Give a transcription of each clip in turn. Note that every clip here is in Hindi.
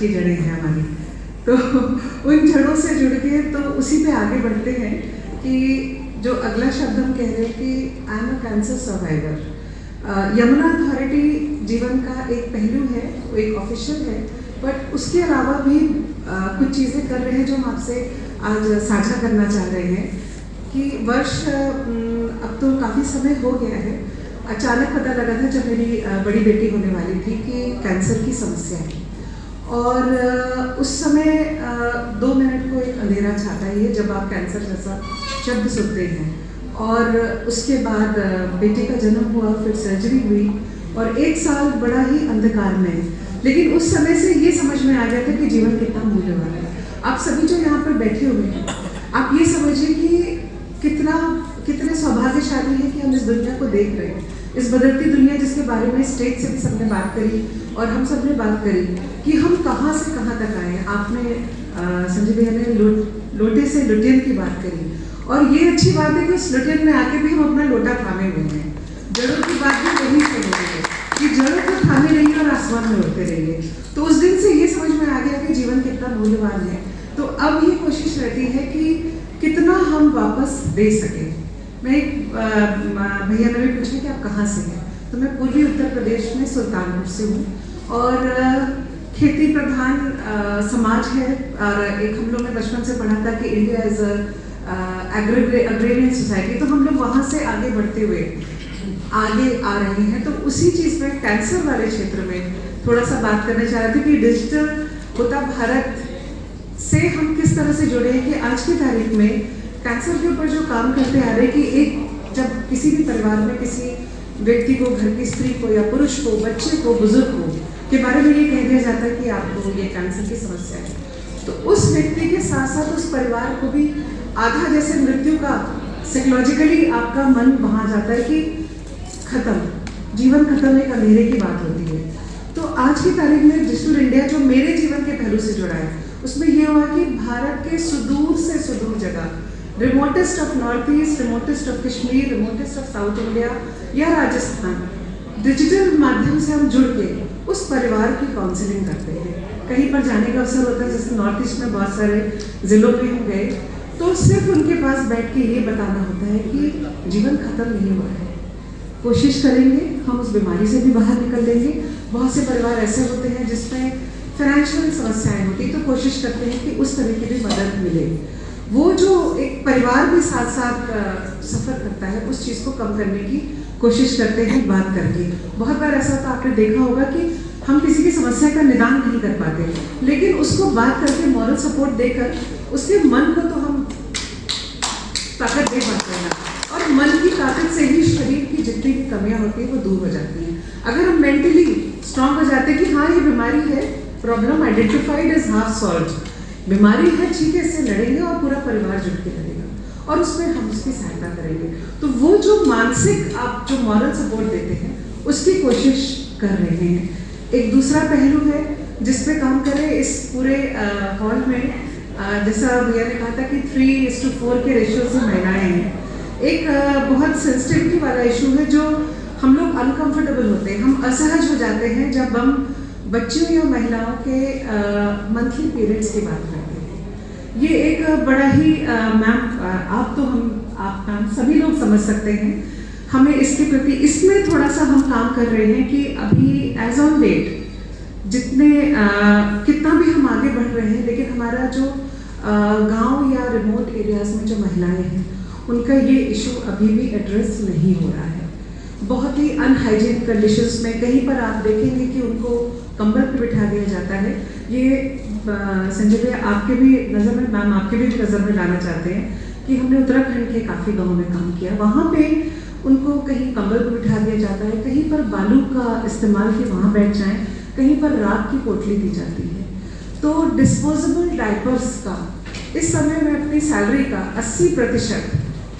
की जड़ें हैं हमारी, तो उन जड़ों से जुड़ के तो उसी पे आगे बढ़ते हैं कि जो अगला शब्द हम कह रहे हैं कि I am a cancer survivor. Yamuna authority जीवन का एक पहलू है, वो एक ऑफिशियल है, बट उसके अलावा भी कुछ चीज़ें कर रहे हैं जो हम आपसे आज साझा करना चाह रहे हैं कि वर्ष अब तो काफ़ी समय हो गया है, अचानक पता लगा था जब मेरी बड़ी बेटी होने वाली थी कि कैंसर की समस्या है, और उस समय 2 मिनट को एक अंधेरा छाता ही है जब आप कैंसर जैसा शब्द सुनते हैं। और उसके बाद बेटे का जन्म हुआ, फिर सर्जरी हुई और 1 साल बड़ा ही अंधकार में, लेकिन उस समय से ये समझ में आ गया था कि जीवन कितना मूल्यवान है। आप सभी जो यहाँ पर बैठे हुए हैं, आप ये समझिए कि कितने सौभाग्यशाली है कि हम इस दुनिया को देख रहे हैं, इस बदलती दुनिया जिसके बारे में स्टेज से भी सबने बात करी और हम सब ने बात करी कि हम कहाँ से कहाँ तक आए हैं। आपने संजय भैया ने लोटे से लुटियन की बात करी, और ये अच्छी बात है कि उस लुटियन में आके भी हम अपना लोटा थामे हुए हैं। जड़ों की बात भी वहीं से हो रही है कि जड़ों को थामे रहिए और आसमान में उड़ते रहिए। तो उस दिन से ये समझ में आ गया कि जीवन कितना मूल्यवान है। तो अब ये कोशिश रहती है कि कितना हम वापस दे सकें। मैं भैया ने भी पूछा कि आप कहाँ से हैं, तो मैं पूर्वी उत्तर प्रदेश में सुल्तानपुर से हूँ, और खेती प्रधान समाज है, और एक हम लोग ने बचपन से पढ़ा था कि इंडिया इज अग्रेरियन सोसाइटी, तो हम लोग वहाँ से आगे बढ़ते हुए आगे आ रहे हैं। तो उसी चीज़ में कैंसर वाले क्षेत्र में थोड़ा सा बात करना चाह रहे थे कि डिजिटल होता भारत से हम किस तरह से जुड़े हैं कि आज की तारीख में कैंसर के ऊपर जो काम करते आ रहे हैं कि एक जब किसी भी परिवार में किसी व्यक्ति को, घर की स्त्री को या पुरुष को, बच्चे को, बुजुर्ग को के बारे में ये कह दिया जाता है कि आपको ये कैंसर की समस्या है, तो उस व्यक्ति के साथ साथ उस परिवार को भी आधा जैसे मृत्यु का साइकोलॉजिकली आपका मन वहाँ जाता है कि खत्म, जीवन खत्म, एक अंधेरे की बात होती है। तो आज की तारीख में डिजिटल इंडिया जो मेरे जीवन के पहलू से जुड़ा है, उसमें ये हुआ कि भारत के सुदूर से सुदूर जगह, remotest of north east, remotest of Kashmir, remotest of south India या राजस्थान, डिजिटल माध्यम से हम जुड़ के उस परिवार की काउंसलिंग करते हैं। कहीं पर जाने का अवसर होता है, जैसे नॉर्थ ईस्ट में बहुत सारे ज़िलों में हम गए, तो सिर्फ उनके पास बैठ के ये बताना होता है कि जीवन खत्म नहीं हुआ है, कोशिश करेंगे, हम उस बीमारी से भी बाहर निकल लेंगे। बहुत से परिवार ऐसे होते हैं जिसमें फाइनेंशियल समस्याएं होती, तो कोशिश करते हैं कि उस तरह की भी मदद मिले। वो जो एक परिवार भी साथ साथ सफ़र करता है, उस चीज़ को कम करने की कोशिश करते हैं बात करके। बहुत बार ऐसा तो आपने देखा होगा कि हम किसी की समस्या का निदान नहीं कर पाते, लेकिन उसको बात करके, मॉरल सपोर्ट देकर उसके मन को तो हम ताकत दे पाते हैं, और मन की ताकत से ही शरीर की जितनी भी कमियां होती हैं वो दूर हो जाती हैं। अगर हम मेंटली स्ट्रांग हो जाते हैं कि हाँ ये बीमारी है, problem identified is half solved, बीमारी है, ठीक है, इससे लड़ेंगे और पूरा परिवार जुट के लड़ेगा और उसमें हम उसकी सहायता करेंगे। तो वो जो मानसिक आप जो मॉरल सपोर्ट देते हैं उसकी कोशिश कर रहे हैं। एक दूसरा पहलू है जिस पे काम करें इस पूरे हॉल में, जैसा भैया ने कहा था कि 3:4 के रेशियो से महिलाएं हैं। एक बहुत सेंसिटिविटी वाला इशू है जो हम लोग अनकंफर्टेबल होते हैं, हम असहज हो जाते हैं जब हम बच्चियों या महिलाओं के मंथली पीरियड्स की बात करते हैं। ये एक बड़ा ही मैम आप मैम सभी लोग समझ सकते हैं, हमें इसके प्रति इसमें थोड़ा सा हम काम कर रहे हैं कि अभी एज ऑन डेट जितने कितना भी हम आगे बढ़ रहे हैं, लेकिन हमारा जो गांव या रिमोट एरियाज में जो महिलाएं हैं उनका ये इशू अभी भी एड्रेस नहीं हो रहा है। बहुत ही अनहाइजीनिक कंडीशंस में कहीं पर आप देखेंगे कि उनको कंबल पर बिठा दिया जाता है। ये संजय भैया आपके भी नज़र में, मैम आपके भी नज़र में लाना चाहते हैं कि हमने उत्तराखंड के काफ़ी गाँव में काम किया, वहाँ पे उनको कहीं कंबल पर बिठा दिया जाता है, कहीं पर बालू का इस्तेमाल कि वहाँ बैठ जाएं, कहीं पर राख की पोटली दी जाती है। तो डिस्पोजेबल डायपर्स का इस समय मैं अपनी सैलरी का 80%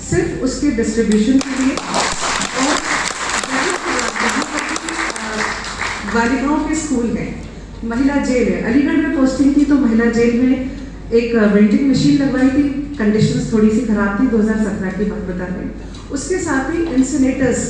सिर्फ उसके डिस्ट्रीब्यूशन के लिए, और बालिकाओं के स्कूल है, महिला जेल है, अलीगढ़ में पोस्टिंग थी तो महिला जेल में एक वेंडिंग मशीन लगवाई थी, कंडीशंस थोड़ी सी खराब थी, 2017 की बात बता रहे हैं। उसके साथ ही इंसिनेटर्स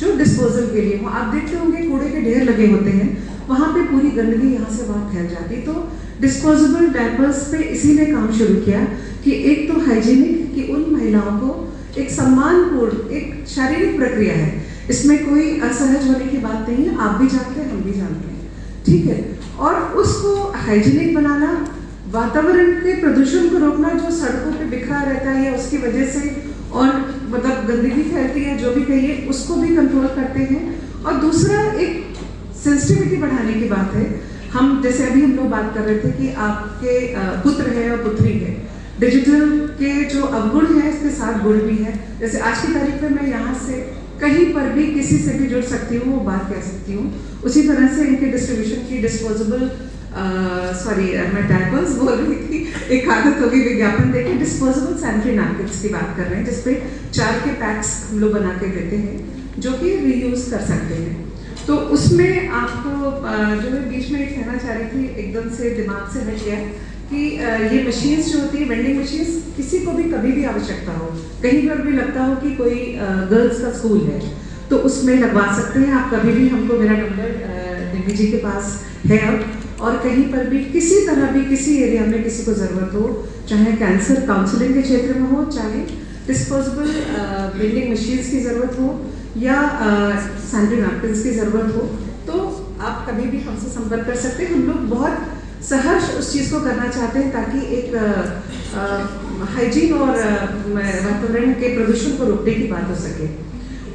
जो डिस्पोजल के लिए, वो आप देखते होंगे कूड़े के ढेर लगे होते हैं, वहाँ पे पूरी गंदगी यहाँ से वहाँ फैल जाती। तो डिस्पोजेबल डायपर्स पे इसी ने काम शुरू किया कि एक तो हाइजीनिक, कि उन महिलाओं को एक सम्मानपूर्ण एक शारीरिक प्रक्रिया है, इसमें कोई असहज होने की बात नहीं है, आप भी जानते हैं, हम भी जानते हैं, ठीक है। और उसको हाइजीनिक बनाना, वातावरण के प्रदूषण को रोकना, जो सड़कों पे बिखरा रहता है या उसकी वजह से और मतलब गंदगी फैलती है, जो भी कहिए, उसको भी कंट्रोल करते हैं। और दूसरा एक सेंसिटिविटी बढ़ाने की बात है। हम जैसे अभी हम लोग बात कर रहे थे कि आपके पुत्र है और पुत्री है, डिजिटल के जो अवगुण है इसके साथ गुण भी है। जैसे आज की तारीख में मैं यहाँ से कहीं पर भी किसी से भी जुड़ सकती हूँ, वो बात कह सकती हूँ। उसी तरह से इनके डिस्ट्रीब्यूशन की डिस्पोजेबल मैं डायपर्स बोल रही थी, एक आदत होगी विज्ञापन देखे, डिस्पोजेबल सैनिटरी नैपकिन्स की बात कर रहे हैं, जिसपे 4 के पैक्स हम लोग बना के देते हैं जो कि रीयूज कर सकते हैं। तो उसमें आपको जो मैं बीच में कहना चाह रही थी, एकदम से दिमाग से हट गया कि ये मशीन्स जो होती है, वेंडिंग मशीन्स, किसी को भी कभी भी आवश्यकता हो, कहीं पर भी लगता हो कि कोई गर्ल्स का स्कूल है, तो उसमें लगवा सकते हैं आप कभी भी। हमको मेरा नंबर दिव्य जी के पास है अब, और कहीं पर भी किसी तरह भी किसी एरिया में किसी को ज़रूरत हो, चाहे कैंसर काउंसलिंग के क्षेत्र में हो, चाहे डिस्पोजेबल वेंडिंग मशीन्स की ज़रूरत हो या सैनिटरी नैपकिन्स की ज़रूरत हो, तो आप कभी भी हमसे संपर्क कर सकते हैं। हम लोग बहुत सहर्ष उस चीज़ को करना चाहते हैं ताकि एक हाइजीन और वातावरण के प्रदूषण को रोकने की बात हो सके।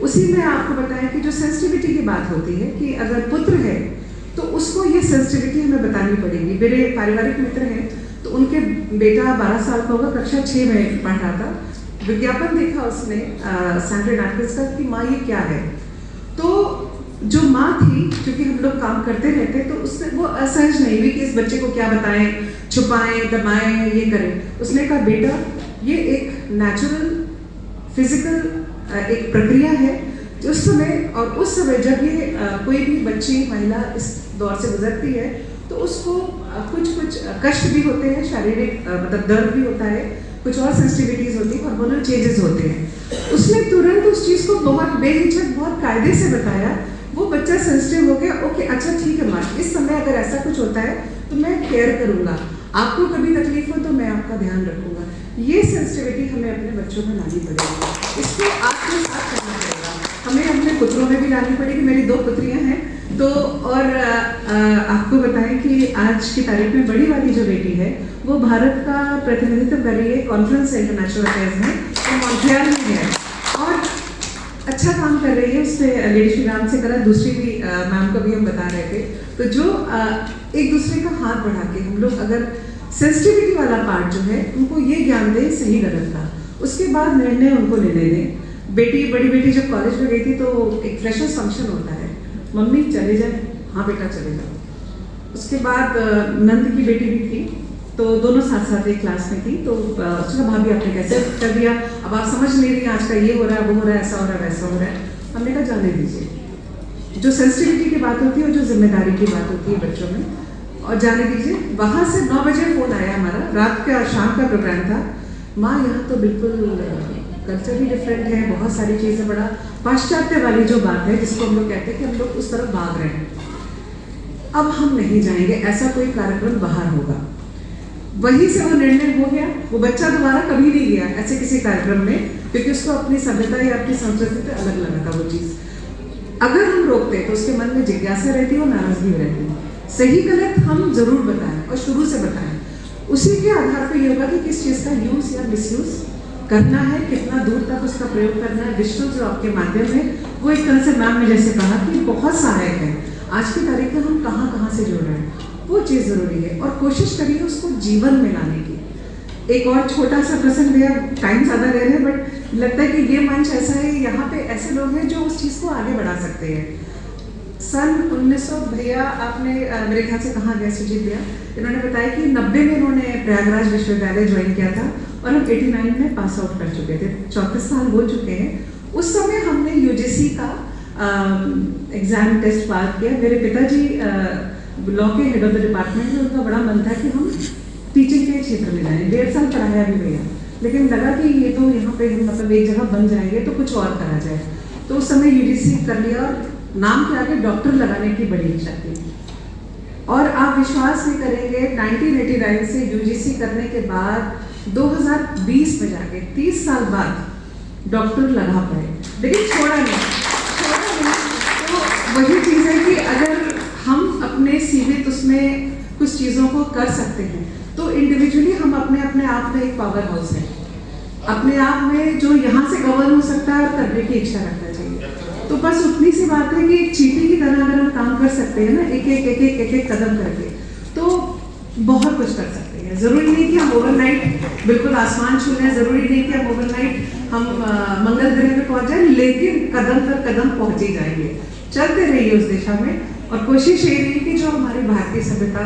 उसी में आपको बताएं कि जो सेंसिटिविटी की बात होती है कि अगर पुत्र है तो उसको ये सेंसिटिविटी हमें बतानी पड़ेगी। मेरे पारिवारिक मित्र हैं तो उनके बेटा 12 साल का होगा, कक्षा 6 में पढ़ रहा था, विज्ञापन देखा उसने सैनिटरी नैपकिन्स का कि माँ ये क्या है। तो जो माँ थी, क्योंकि हम लोग काम करते रहते, तो उससे वो असहज नहीं हुई कि इस बच्चे को क्या बताएं, छुपाएं, दबाएं, ये करें। उसने कहा बेटा ये एक नेचुरल फिजिकल एक प्रक्रिया है उस समय जब ये कोई भी बच्ची महिला इस दौर से गुजरती है तो उसको कुछ कष्ट भी होते हैं, शारीरिक मतलब दर्द भी होता है, कुछ और सेंसिटिविटीज होती है, हार्मोनल चेंजेस होते हैं। उसने तुरंत उस चीज़ को बहुत बेहिचक बहुत कायदे से बताया। वो बच्चा सेंसिटिव हो गया, ओके अच्छा ठीक है माँ, इस समय अगर ऐसा कुछ होता है तो मैं केयर करूँगा, आपको कभी तकलीफ हो तो मैं आपका ध्यान रखूँगा। ये सेंसिटिविटी हमें अपने बच्चों में लानी पड़ेगी, इसको आत्मसात करना पड़ेगा, हमें अपने पुत्रों में भी लानी पड़ेगी। मेरी 2 पुत्रियां हैं तो, और आपको बताएं कि आज की तारीख में बड़ी वाली जो बेटी है वो भारत का प्रतिनिधित्व कर रही है कॉन्फ्रेंस इंटरनेशनल अफेयर्स में, वो मॉन्ट्रियल में है और अच्छा काम कर रही है। उससे लेडी श्री राम से करा, दूसरी भी मैम को भी हम बता रहे थे। तो जो एक दूसरे का हाथ बढ़ा के हम लोग अगर सेंसिटिविटी वाला पार्ट जो है उनको ये ज्ञान दें सही गलत का, उसके बाद निर्णय उनको लेने दें। बड़ी बेटी जब कॉलेज में गई थी तो एक फ्रेशर्स फंक्शन होता है, मम्मी चले जाए, हाँ बेटा चले जाओ। उसके बाद नंद की बेटी भी थी, तो दोनों साथ साथ एक क्लास में थी। तो उसका भाभी आपने कैसे कर दिया, अब आप समझ नहीं रही, आज का ये हो रहा है, वो हो रहा है, ऐसा हो रहा है, वैसा हो रहा है। हमने कहा जाने दीजिए, जो सेंसिटिविटी की बात होती है और जो जिम्मेदारी की बात होती है बच्चों में, और जाने दीजिए। वहाँ से 9 बजे फ़ोन आया हमारा, रात का शाम का प्रोग्राम था, माँ यहाँ तो बिल्कुल कल्चर ही डिफरेंट है, बहुत सारी चीज़ें, बड़ा पाश्चात्य वाली जो बात है जिसको हम लोग कहते हैं कि हम लोग उस तरफ भाग रहे हैं, अब हम नहीं जाएंगे, ऐसा कोई कार्यक्रम बाहर होगा। वहीं से वो निर्णय हो गया, वो बच्चा दोबारा कभी नहीं गया ऐसे किसी कार्यक्रम में, क्योंकि उसको अपनी सभ्यता या अपनी संस्कृति पे अलग लगा था वो चीज़। अगर हम रोकते तो उसके मन में जिज्ञासा रहती और नाराजगी रहती। सही गलत हम जरूर बताएं और शुरू से बताएं, उसी के आधार पर ये होगा कि किस चीज़ का यूज़ या मिसयूज़ करना है, कितना दूर तक उसका प्रयोग करना है। डिजिटल जो आपके माध्यम है वो एक तरह से मैम ने जैसे कहा कि बहुत सहायक है। आज की तारीख में हम कहाँ से जुड़ रहे हैं, वो चीज़ ज़रूरी है, और कोशिश करिए उसको जीवन में लाने की। एक और छोटा सा प्रसंग भैया, टाइम ज़्यादा ले रहे हैं बट लगता है कि ये मंच ऐसा है, यहाँ पे ऐसे लोग हैं जो उस चीज़ को आगे बढ़ा सकते हैं। सन 1900 भैया आपने मेरे ख्याल से कहाँ गए सुजीत भैया, इन्होंने बताया कि 90 में इन्होंने प्रयागराज विश्वविद्यालय ज्वाइन किया था और हम 89 में पास आउट कर चुके थे, 34 साल हो चुके हैं। उस समय हमने UGC का एग्ज़ाम टेस्ट पास किया। मेरे पिताजी लॉ के हेड ऑफ द डिपार्टमेंट में, उनका बड़ा मन था कि हम टीचिंग के क्षेत्र में जाएं। 1.5 साल पढ़ाया भी भैया, लेकिन लगा कि ये तो यहाँ पे मतलब एक जगह बन जाएंगे तो कुछ और करा जाए। तो उस समय UGC कर लिया और नाम के आगे डॉक्टर लगाने की बड़ी इच्छा थी। और आप विश्वास नहीं करेंगे 1989 से यूजीसी करने के बाद 2020 में जाके 30 साल बाद डॉक्टर लगा पाए, लेकिन छोड़ा नहीं। तो वही चीज़ है कि अगर हम अपने सीमित उसमें कुछ चीज़ों को कर सकते हैं तो इंडिविजुअली हम अपने आप में एक पावर हाउस है, अपने आप में जो यहाँ से गवर्न हो सकता है और करने की इच्छा रखना चाहिए। तो बस उतनी सी बात है कि एक चीटी की तरह अगर हम काम कर सकते हैं ना, एक एक कदम करके, तो बहुत कुछ कर सकते हैं। ज़रूरी नहीं कि हम ओवरनाइट बिल्कुल आसमान छू लें, ज़रूरी नहीं कि हम ओवरनाइट हम मंगल ग्रह पे पहुंच जाएं, लेकिन कदम पर कदम पहुंच ही जाएंगे। चलते रहिए उस दिशा में, और कोशिश ये रही कि जो हमारी भारतीय सभ्यता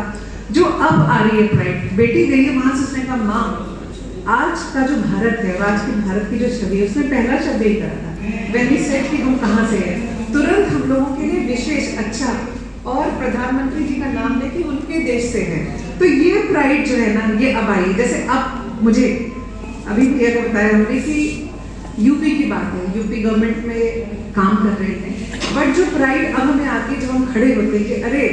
जो अब आ रही है, प्राइड बेटी गई है वहां से, उसने कहा माँ आज का जो भारत है और आज की भारत की जो छवि है, उसने पहला शब्द यही कहा था व्हेन ही सेड कि हम कहाँ से हैं, तुरंत हम लोगों के लिए विशेष अच्छा, और प्रधानमंत्री जी का नाम लेके उनके देश से है। तो ये प्राइड जो है ना, ये अब आई। जैसे अब मुझे अभी भैया को बताया हमने कि यूपी की बात है, यूपी गवर्नमेंट में काम कर रहे थे, बट जो प्राइड अब हमें आती है, जब हम खड़े होते हैं कि अरे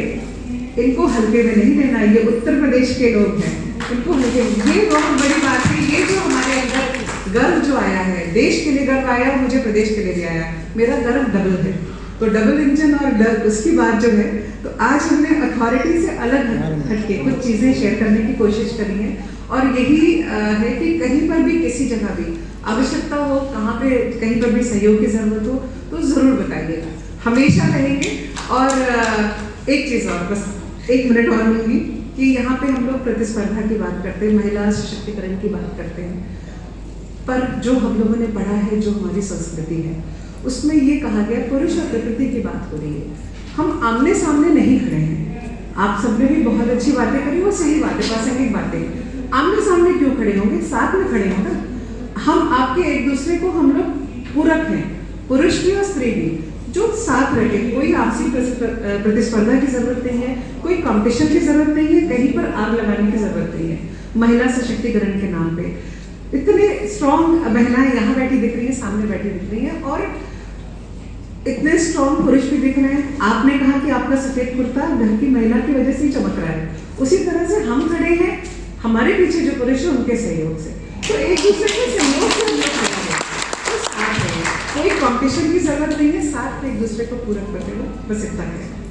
इनको हल्के में नहीं लेना, ये उत्तर प्रदेश के लोग हैं, इनको हल्के में, ये बहुत बड़ी बात है। ये जो हमारे अंदर गर्व जो आया है, देश के लिए गर्व आया और मुझे प्रदेश के लिए भी आया, मेरा गर्व डबल है। तो डबल इंजन और उसकी बात जो है, तो आज हमने अथॉरिटी से अलग हटके कुछ चीज़ें शेयर करने की कोशिश करी है, और यही है कि कहीं पर भी किसी जगह भी आवश्यकता हो, कहाँ पे कहीं पर भी सहयोग की ज़रूरत हो तो ज़रूर बताइएगा, हमेशा रहेंगे। और एक चीज़ और, बस 1 मिनट और लूँगी कि यहाँ पे हम लोग प्रतिस्पर्धा की बात करते हैं, महिला सशक्तिकरण की बात करते हैं, पर जो हम लोगों ने पढ़ा है, जो हमारी संस्कृति है, उसमें ये कहा गया पुरुष और प्रकृति की बात हो रही है। हम आमने सामने नहीं खड़े हैं, आप सबने भी बहुत अच्छी बातें करी, वो सही बातें, प्रासंगिक बातें, आमने सामने क्यों खड़े होंगे, साथ में खड़े होंगे। हम आपके एक दूसरे को, हम लोग पूरक हैं, पुरुष भी और स्त्री भी, जो साथ रहे, कोई आपसी प्रतिस्पर्धा की जरूरत नहीं है, कोई कंपटीशन की जरूरत नहीं है, कहीं पर आग लगाने की जरूरत नहीं है। महिला सशक्तिकरण के नाम पे इतने स्ट्रॉन्ग महिलाएं यहाँ बैठी दिख रही है, सामने बैठी दिख रही है, और इतने स्ट्रॉन्ग पुरुष भी दिख रहे हैं। आपने कहा कि आपका सफेद कुर्ता घर की महिला की वजह से ही चमक रहा है, उसी तरह से हम खड़े हैं, हमारे पीछे जो पुरुष है उनके सहयोग से, तो एक दूसरे के सहयोग से हम लोग खड़े हैं, तो साथ है, कोई कॉम्पिटिशन की जरूरत नहीं है, साथ में एक दूसरे को पूरक करते हुए, बस इतना है।